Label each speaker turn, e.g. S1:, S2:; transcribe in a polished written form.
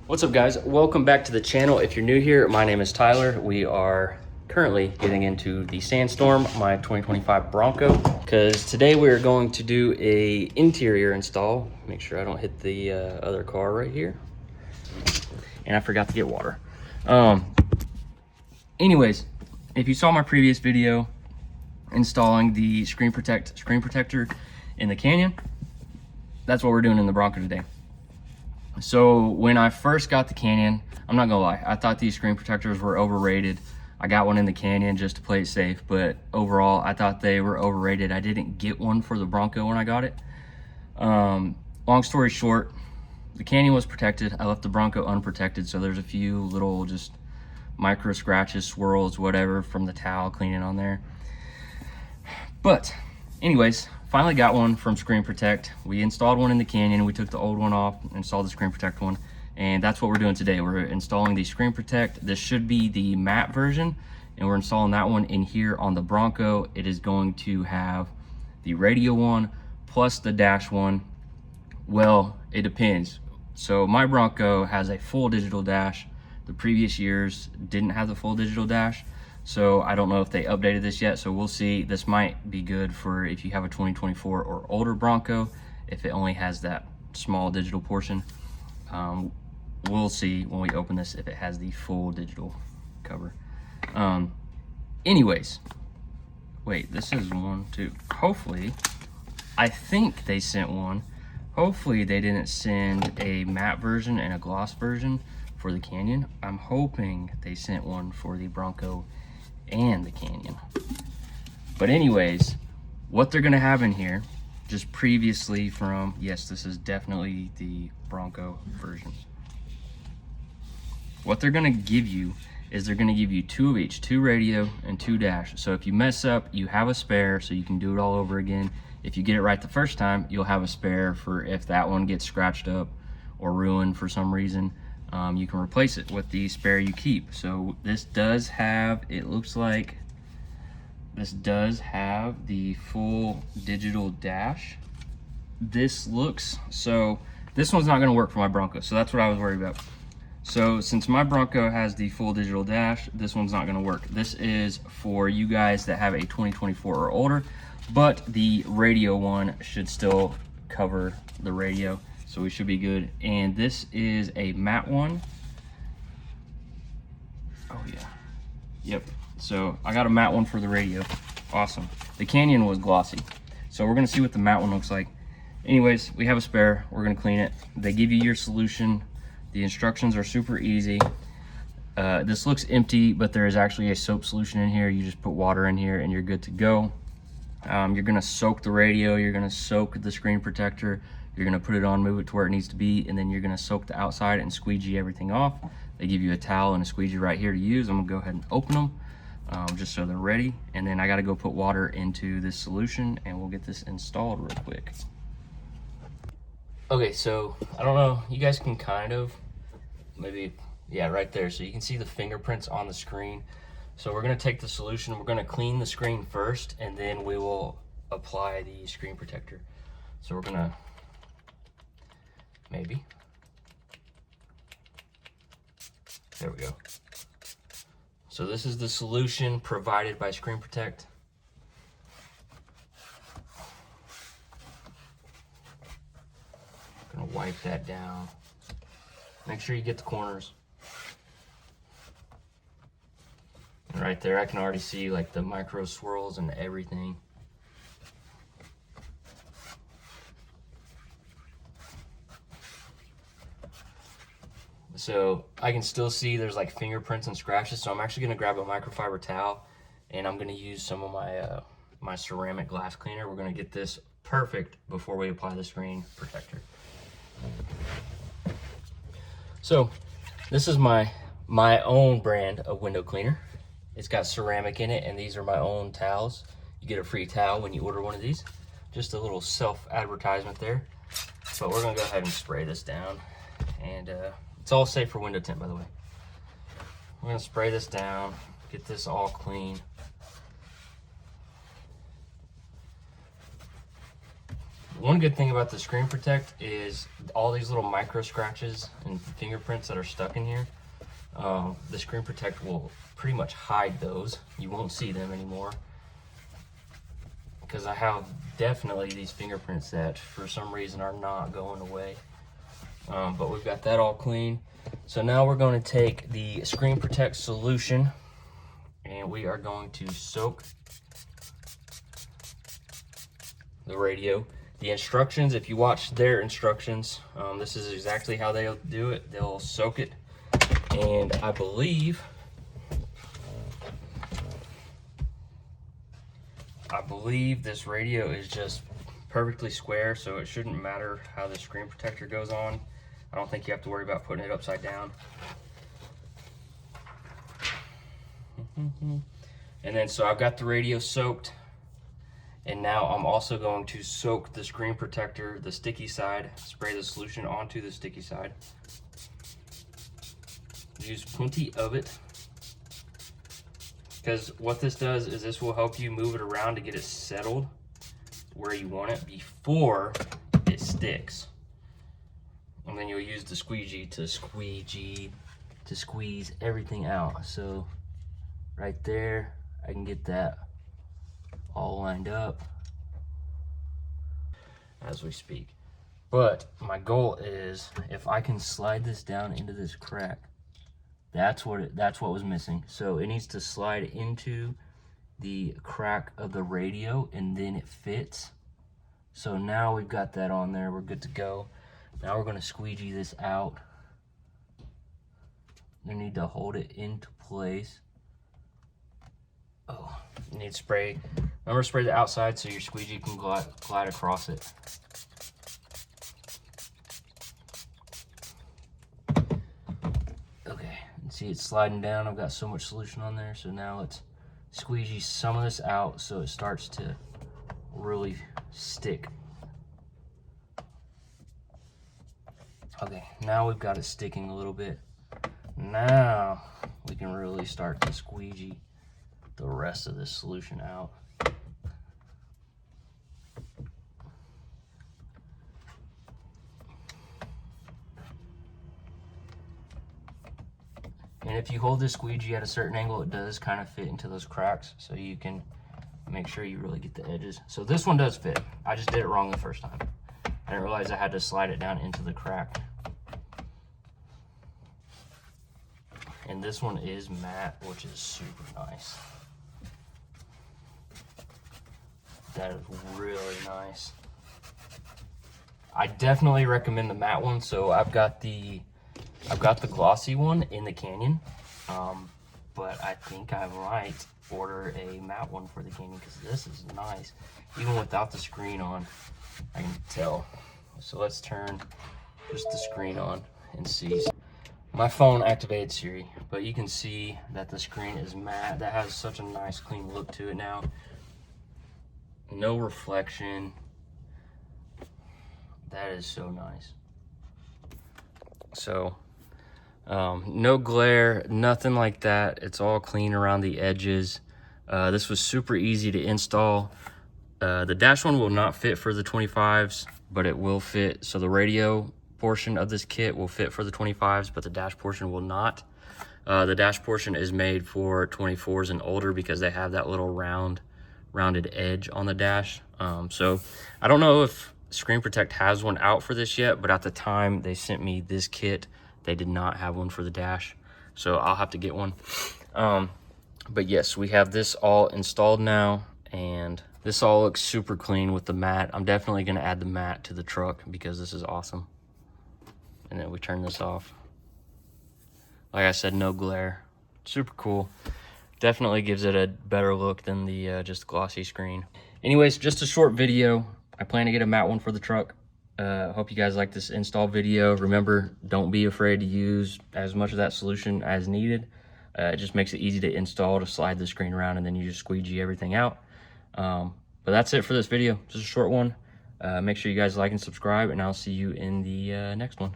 S1: What's up, guys? Welcome back to the channel. If you're new here, my name is Tyler. We are currently getting into the Sandstorm, my 2025 Bronco, because today we're going to do a interior install. Make sure I don't hit the other car right here. And I forgot to get water. Anyways, if you saw my previous video installing the screen protector in the Canyon, that's what we're doing in the Bronco today. So when I first got the Canyon, I'm not gonna lie, I thought these screen protectors were overrated. I got one in the Canyon just to play it safe, but overall I thought they were overrated. I didn't get one for the Bronco when I got it. Long story short, the Canyon was protected. I left the Bronco unprotected, so there's a few little just micro scratches, swirls, whatever from the towel cleaning on there. But anyways, finally got one from Screen ProTech. We installed one in the Canyon. We took the old one off and installed the Screen ProTech one. And that's what we're doing today. We're installing the Screen ProTech. This should be the matte version. And we're installing that one in here on the Bronco. It is going to have the radio one plus the dash one. Well, it depends. So my Bronco has a full digital dash. The previous years didn't have the full digital dash. So I don't know if they updated this yet, so we'll see. This might be good for if you have a 2024 or older Bronco, if it only has that small digital portion. We'll see when we open this if it has the full digital cover. Anyways, wait, this is 1, 2. Hopefully, I think they sent one. Hopefully they didn't send a matte version and a gloss version for the Canyon. I'm hoping they sent one for the Bronco and the Canyon. But anyways, what they're gonna have in here, just previously from, yes, this is definitely the Bronco version. What they're gonna give you is they're gonna give you 2 of each, 2 radio and 2 dash. So if you mess up, you have a spare, so you can do it all over again. If you get it right the first time, you'll have a spare for if that one gets scratched up or ruined for some reason. You can replace it with the spare you keep. So this does have, it looks like this does have the full digital dash. This looks, so this one's not gonna work for my Bronco, so that's what I was worried about. So since my Bronco has the full digital dash, this one's not gonna work. This is for you guys that have a 2024 or older, but the radio one should still cover the radio. So we should be good. And this is a matte one. Oh yeah, yep. So I got a matte one for the radio. Awesome. The Canyon was glossy. So we're gonna see what the matte one looks like. Anyways, we have a spare, we're gonna clean it. They give you your solution. The instructions are super easy. This looks empty, but there is actually a soap solution in here. You just put water in here and you're good to go. You're gonna soak the radio, you're gonna soak the screen protector, you're gonna put it on, move it to where it needs to be, and then you're gonna soak the outside and squeegee everything off. They give you a towel and a squeegee right here to use. I'm gonna go ahead and open them just so they're ready. And then I gotta go put water into this solution and we'll get this installed real quick. Okay, so I don't know, you guys can kind of, maybe, yeah, right there. So you can see the fingerprints on the screen. So we're gonna take the solution, we're gonna clean the screen first, and then we will apply the screen protector. So we're gonna, maybe. There we go. So this is the solution provided by Screen ProTech. Gonna wipe that down. Make sure you get the corners. And right there, I can already see like the micro swirls and everything. So I can still see there's like fingerprints and scratches. So I'm actually gonna grab a microfiber towel and I'm gonna use some of my my ceramic glass cleaner. We're gonna get this perfect before we apply the screen protector. So this is my own brand of window cleaner. It's got ceramic in it, and these are my own towels. You get a free towel when you order one of these. Just a little self-advertisement there. But we're gonna go ahead and spray this down. And it's all safe for window tint, by the way. We're gonna spray this down, get this all clean. one good thing about the Screen ProTech is all these little micro scratches and fingerprints that are stuck in here. The Screen ProTech will pretty much hide those. You won't see them anymore. Because I have definitely these fingerprints that for some reason are not going away. But we've got that all clean. So now we're going to take the Screen ProTech solution and we are going to soak the radio. The instructions, if you watch their instructions, this is exactly how they'll do it. They'll soak it, and I believe this radio is just perfectly square, so it shouldn't matter how the screen protector goes on. I don't think you have to worry about putting it upside down. And then so I've got the radio soaked, and now I'm also going to soak the screen protector, the sticky side, spray the solution onto the sticky side. Use plenty of it, because what this does is this will help you move it around to get it settled where you want it before it sticks. And then you'll use the squeegee to squeeze everything out. So right there, I can get that all lined up as we speak. But my goal is, if I can slide this down into this crack, that's what was missing. So it needs to slide into the crack of the radio, and then it fits. So now we've got that on there, we're good to go. Now we're going to squeegee this out. You need to hold it into place. Oh, you need spray. Remember to spray the outside so your squeegee can glide across it. Okay, and see it's sliding down. I've got so much solution on there, so now let's squeegee some of this out so it starts to really stick. Okay, now we've got it sticking a little bit. Now we can really start to squeegee the rest of this solution out. And if you hold this squeegee at a certain angle, it does kind of fit into those cracks, so you can make sure you really get the edges. So this one does fit. I just did it wrong the first time. I didn't realize I had to slide it down into the crack. And this one is matte, which is super nice. That is really nice. I definitely recommend the matte one. So I've got the glossy one in the Canyon, but I think I might order a matte one for the Canyon because this is nice. Even without the screen on, I can tell. So let's turn just the screen on and see. My phone activated Siri, but you can see that the screen is matte. That has such a nice clean look to it now. No reflection. That is so nice. So no glare, nothing like that. It's all clean around the edges. This was super easy to install. The dash one will not fit for the 25s, but it will fit. So the radio portion of this kit will fit for the 25s, but the dash portion will not. The dash portion is made for 24s and older because they have that little rounded edge on the dash. So I don't know if Screen ProTech has one out for this yet, but at the time they sent me this kit, they did not have one for the dash, so I'll have to get one. But yes, we have this all installed now, and this all looks super clean with the matte. I'm definitely going to add the matte to the truck because this is awesome. And then we turn this off. Like I said, no glare. Super cool. Definitely gives it a better look than the just glossy screen. Anyways, just a short video. I plan to get a matte one for the truck. Hope you guys like this install video. Remember, don't be afraid to use as much of that solution as needed. It just makes it easy to install, to slide the screen around, and then you just squeegee everything out. But that's it for this video. Just a short one. Make sure you guys like and subscribe, and I'll see you in the next one.